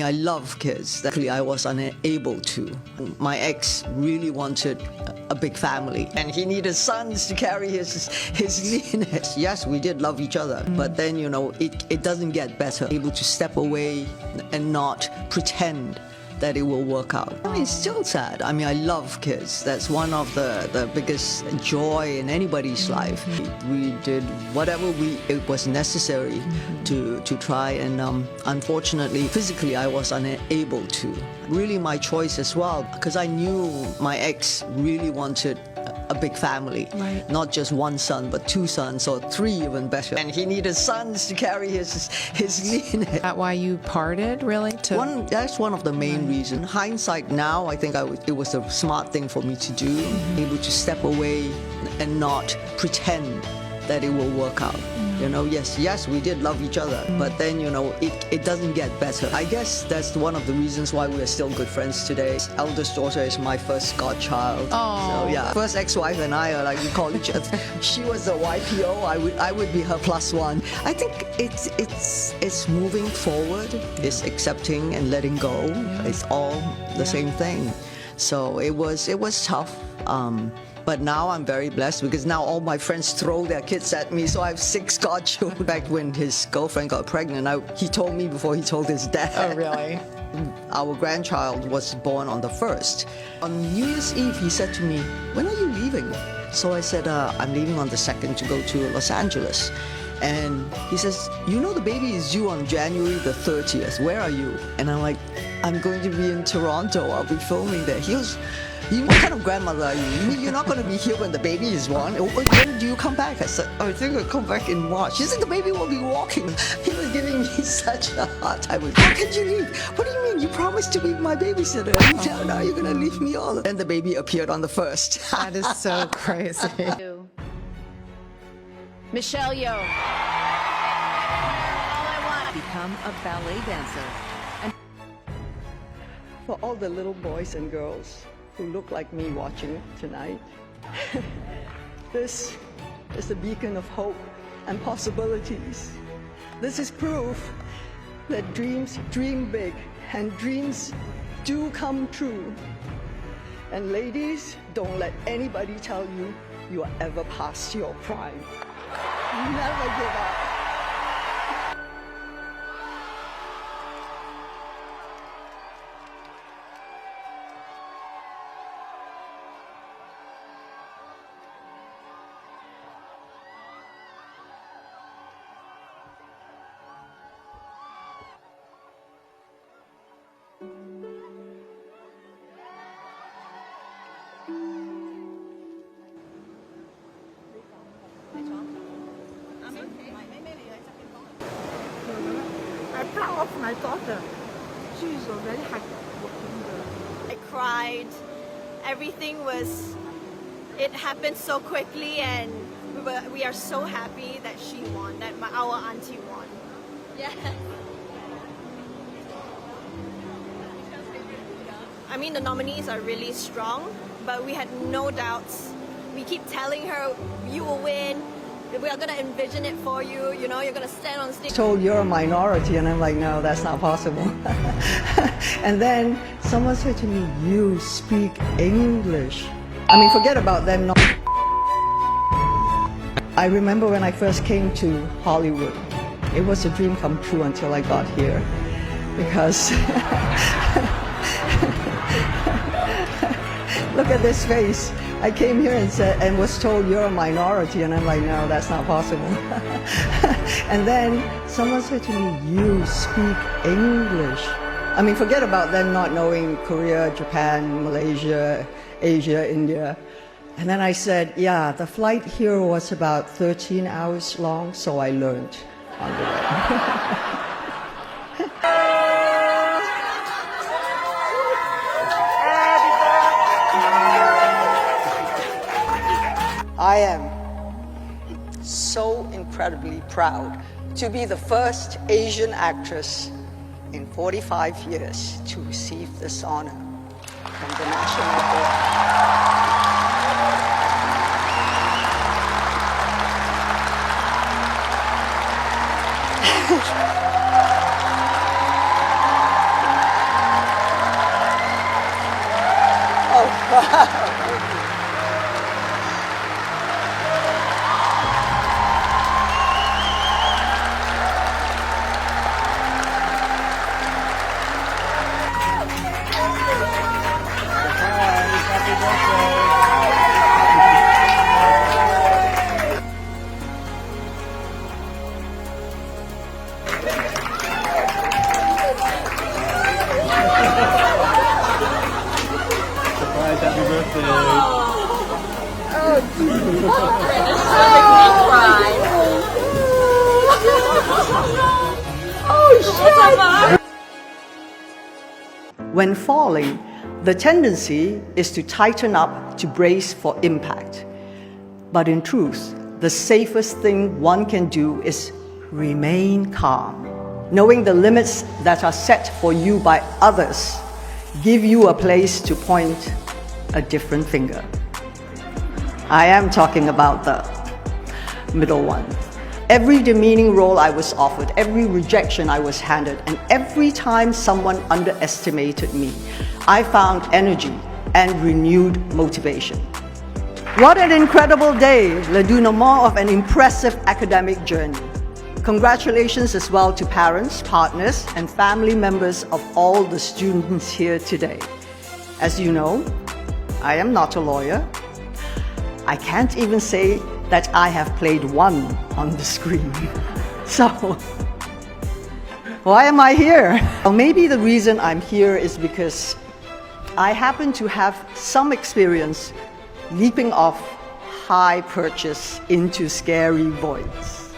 I love kids. Luckily, I was unable to. My ex really wanted a big family, and he needed sons to carry his lineage. Yes, we did love each other, but then, it doesn't get better. Able to step away and not pretend that it will work out. It's still sad. I love kids. That's one of the biggest joy in anybody's life. We did whatever it was necessary to try, and unfortunately, physically, I was unable to. Really my choice as well, because I knew my ex really wanted a big family. Right. Not just one son, but 2 sons, or 3 even better. And he needed sons to carry his lineage. Is that why you parted, really? That's one of the main reasons. Hindsight now, I think it was a smart thing for me to do. Able to step away and not pretend that it will work out. Yes, we did love each other, but then, it doesn't get better. I guess that's one of the reasons why we are still good friends today. His eldest daughter is my first godchild. Oh. So yeah, first ex-wife and I are like, we call each other. She was the YPO, I would be her +1. I think it's moving forward. It's accepting and letting go. It's all the same thing. So it was tough. But now I'm very blessed, because now all my friends throw their kids at me. So I have 6 godchildren. Back when his girlfriend got pregnant, he told me before he told his dad. Oh, really? Our grandchild was born on the 1st. On New Year's Eve, he said to me, "When are you leaving?" So I said, "I'm leaving on the 2nd to go to Los Angeles." And he says, "The baby is due on January the 30th. Where are you?" And I'm like, "I'm going to be in Toronto. I'll be filming there." He goes, "What kind of grandmother are you? You mean you're not going to be here when the baby is born? When do you come back?" I said, "I think I'll come back in March." He said, "The baby will be walking." He was giving me such a hard time. "How can you leave? What do you mean? You promised to be my babysitter. Now you're going to leave me all." And the baby appeared on the 1st. That is so crazy. Michelle Yeoh. All I want. Become a ballet dancer. For all the little boys and girls who look like me watching tonight, this is a beacon of hope and possibilities. This is proof that dreams dream big and dreams do come true. And ladies, don't let anybody tell you you are ever past your prime. Never give up. I'm proud of my daughter. She is a very hardworking girl. I cried. It happened so quickly, and we are so happy that she won, that our auntie won. Yeah. The nominees are really strong, but we had no doubts. We keep telling her, "You will win. We are going to envision it for you. You're going to stand on stage." Told you're a minority, and I'm like, no, that's not possible. And then someone said to me, "You speak English." Forget about them. I remember when I first came to Hollywood, it was a dream come true until I got here, because look at this face. I came here and was told you're a minority, and I'm like, no, that's not possible. And then someone said to me, "You speak English." Forget about them not knowing Korea, Japan, Malaysia, Asia, India. And then I said, yeah, the flight here was about 13 hours long, so I learned on the way. I am so incredibly proud to be the first Asian actress in 45 years to receive this honor from the National Board. When falling, the tendency is to tighten up to brace for impact. But in truth, the safest thing one can do is remain calm. Knowing the limits that are set for you by others give you a place to point a different finger. I am talking about the middle one. Every demeaning role I was offered, every rejection I was handed, and every time someone underestimated me, I found energy and renewed motivation. What an incredible day, le dénouement of an impressive academic journey. Congratulations as well to parents, partners, and family members of all the students here today. As you know, I am not a lawyer. I can't even say that I have played one on the screen. So, why am I here? Well, maybe the reason I'm here is because I happen to have some experience leaping off high perches into scary voids.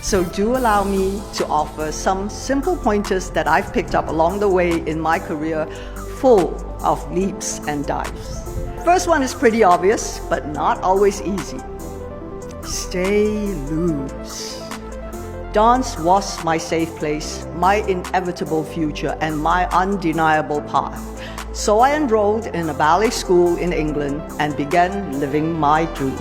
So do allow me to offer some simple pointers that I've picked up along the way in my career, full of leaps and dives. First one is pretty obvious, but not always easy. Stay loose. Dance was my safe place, my inevitable future, and my undeniable path. So I enrolled in a ballet school in England and began living my dream.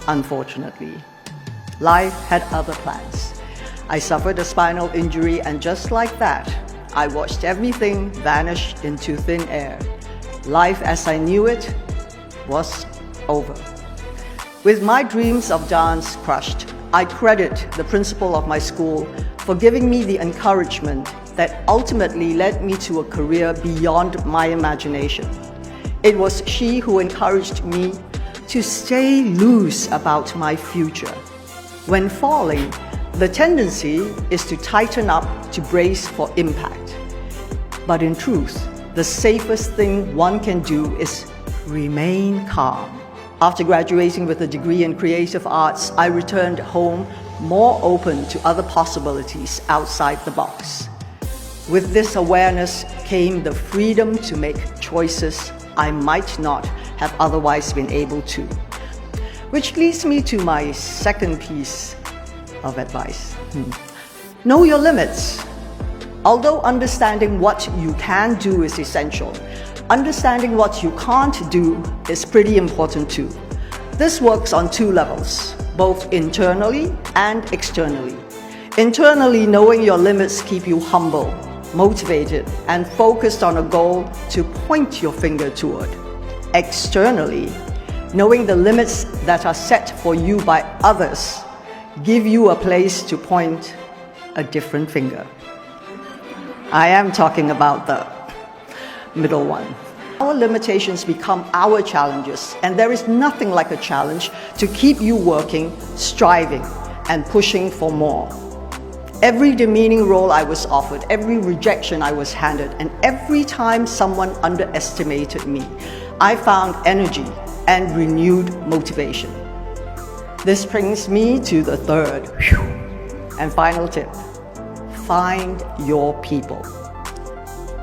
Unfortunately, life had other plans. I suffered a spinal injury, and just like that, I watched everything vanish into thin air. Life as I knew it was over. With my dreams of dance crushed, I credit the principal of my school for giving me the encouragement that ultimately led me to a career beyond my imagination. It was she who encouraged me to stay loose about my future. When falling, the tendency is to tighten up to brace for impact. But in truth, the safest thing one can do is remain calm. After graduating with a degree in creative arts, I returned home more open to other possibilities outside the box. With this awareness came the freedom to make choices I might not have otherwise been able to. Which leads me to my second piece of advice. Know your limits. Although understanding what you can do is essential, understanding what you can't do is pretty important too. This works on two levels, both internally and externally. Internally, knowing your limits keep you humble, motivated, and focused on a goal to point your finger toward. Externally, knowing the limits that are set for you by others give you a place to point a different finger. I am talking about the middle one. Our limitations become our challenges, and there is nothing like a challenge to keep you working, striving, and pushing for more. Every demeaning role I was offered, every rejection I was handed, and every time someone underestimated me, I found energy and renewed motivation. This brings me to the third and final tip. Find your people.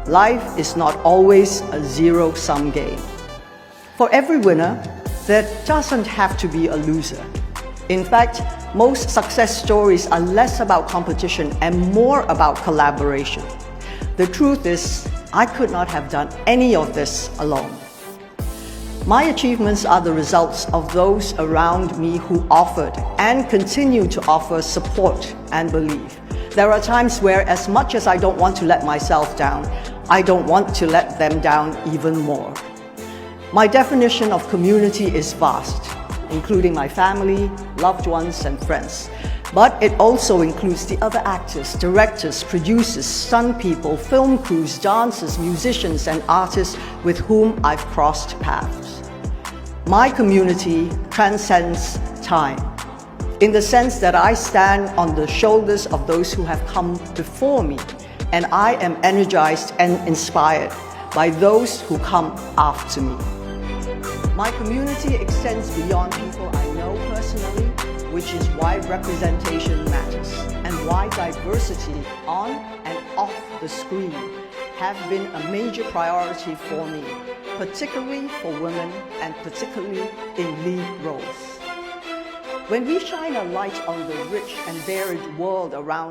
Life is not always a zero-sum game. For every winner, there doesn't have to be a loser. In fact, most success stories are less about competition and more about collaboration. The truth is, I could not have done any of this alone. My achievements are the results of those around me who offered and continue to offer support and belief. There are times where, as much as I don't want to let myself down, I don't want to let them down even more. My definition of community is vast, including my family, loved ones, and friends. But it also includes the other actors, directors, producers, stunt people, film crews, dancers, musicians, and artists with whom I've crossed paths. My community transcends time, in the sense that I stand on the shoulders of those who have come before me, and I am energized and inspired by those who come after me. My community extends beyond people I know personally which is why representation matters and why diversity on and off the screen have been a major priority for me, particularly for women and particularly in lead roles. When we shine a light on the rich and varied world around